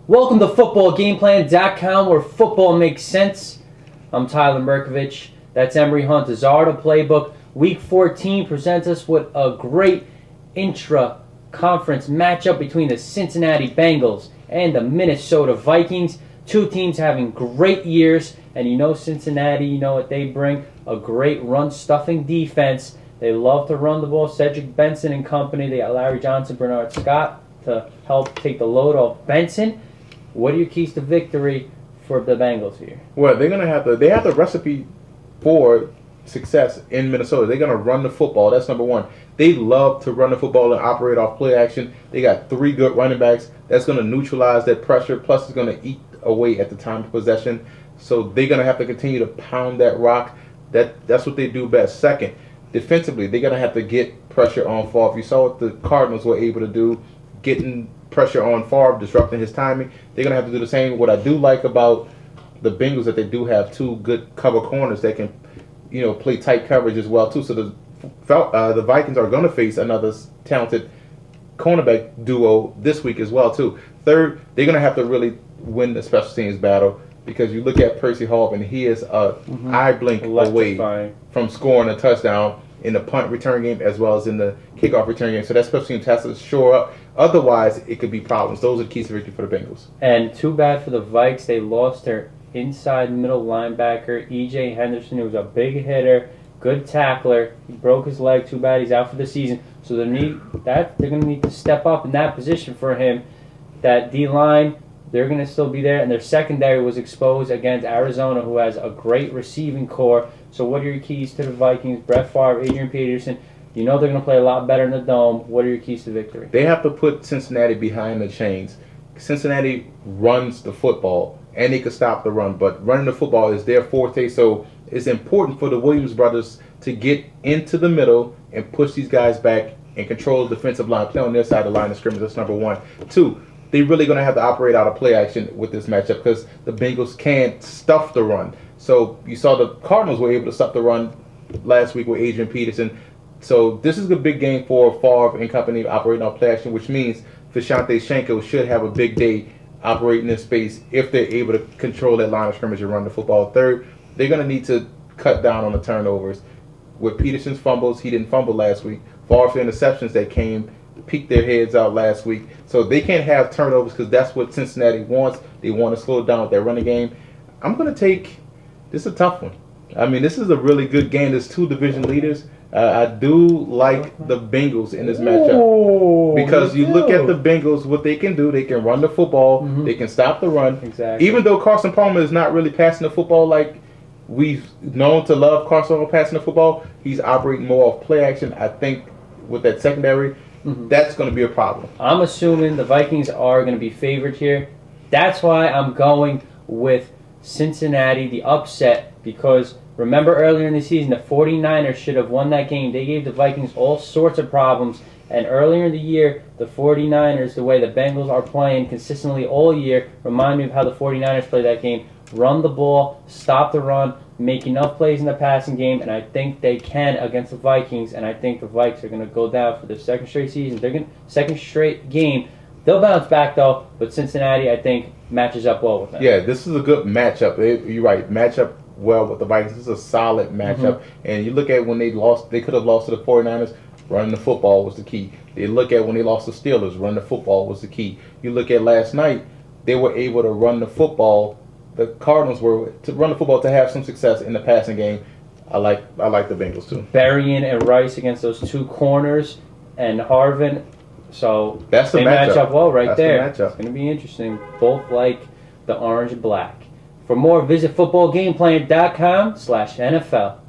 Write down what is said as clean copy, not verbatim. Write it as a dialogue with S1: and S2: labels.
S1: Welcome to footballgameplan.com, where football makes sense. I'm Tyler Merkovich. That's Emery Hunt. Azardo Playbook. Week 14 presents us with a great intra-conference matchup between the Cincinnati Bengals and the Minnesota Vikings. Two teams having great years, and you know Cincinnati, you know what they bring, a great run-stuffing defense. They love to run the ball. Cedric Benson and company. They got Larry Johnson, Bernard Scott to help take the load off Benson. What are your keys to victory for the Bengals here?
S2: Well, they have the recipe for success in Minnesota. They're gonna run the football. That's number one. They love to run the football and operate off play action. They got three good running backs. That's gonna neutralize that pressure. Plus, it's gonna eat away at the time of possession. So they're gonna have to continue to pound that rock. That's what they do best. Second, defensively, they're gonna have to get pressure on Favre. You saw what the Cardinals were able to do, getting pressure on Favre, disrupting his timing. They're going to have to do the same. What I do like about the Bengals that they do have two good cover corners that can, play tight coverage as well too. So the Vikings are going to face another talented cornerback duo this week as well too. Third, they're going to have to really win the special teams battle, because you look at Percy Hall and he is a eye blink away from scoring a touchdown in the punt return game as well as in the kickoff return game. So that special teams has to shore up. Otherwise, it could be problems. Those are the keys to victory for the Bengals.
S1: And too bad for the Vikes. They lost their inside middle linebacker, E.J. Henderson, who was a big hitter, good tackler. He broke his leg. Too bad he's out for the season. So they're going to need to step up in that position for him. That D-line, they're going to still be there. And their secondary was exposed against Arizona, who has a great receiving core. So what are your keys to the Vikings? Brett Favre, Adrian Peterson. You know they're going to play a lot better in the Dome. What are your keys to victory?
S2: They have to put Cincinnati behind the chains. Cincinnati runs the football, and they can stop the run. But running the football is their forte, so it's important for the Williams brothers to get into the middle and push these guys back and control the defensive line, play on their side of the line of scrimmage. That's number one. Two, they're really going to have to operate out of play action with this matchup, because the Bengals can't stuff the run. So you saw the Cardinals were able to stuff the run last week with Adrian Peterson. So this is a big game for Favre and company operating on play action, which means Visanthe Shenko should have a big day operating in space if they're able to control that line of scrimmage and run the football. Third, they're going to need to cut down on the turnovers. With Peterson's fumbles, he didn't fumble last week. Favre's interceptions that came peeked their heads out last week. So they can't have turnovers, because that's what Cincinnati wants. They want to slow down with their running game. I'm going to take – this is a tough one. I mean, this is a really good game. There's two division leaders. I do like the Bengals in this matchup, because you look at the Bengals, what they can do. They can run the football. They can stop the run.
S1: Exactly.
S2: Even though Carson Palmer is not really passing the football like we've known to love Carson Palmer passing the football, he's operating more off play action. I think with that secondary, that's going to be a problem.
S1: I'm assuming the Vikings are going to be favored here. That's why I'm going with Cincinnati, the upset, because remember earlier in the season, the 49ers should have won that game. They gave the Vikings all sorts of problems. And earlier in the year, the 49ers, the way the Bengals are playing consistently all year, remind me of how the 49ers play that game. Run the ball, stop the run, make enough plays in the passing game, and I think they can against the Vikings. And I think the Vikes are going to go down for their second straight season. Second straight game. They'll bounce back, though, but Cincinnati, I think, matches up well with them.
S2: Yeah, this is a good matchup. You're right, matchup well with the Vikings. This is a solid matchup. And you look at when they lost, they could have lost to the 49ers. Running the football was the key. They look at when they lost to Steelers, running the football was the key. You look at last night, they were able to run the football. The Cardinals were to run the football to have some success in the passing game. I like the Bengals too.
S1: Berrien and Rice against those two corners and Harvin. So
S2: that's the
S1: they
S2: matchup.
S1: match up well right there.
S2: The matchup.
S1: It's going to be interesting. Both like the orange and black. For more, visit footballgameplan.com/NFL.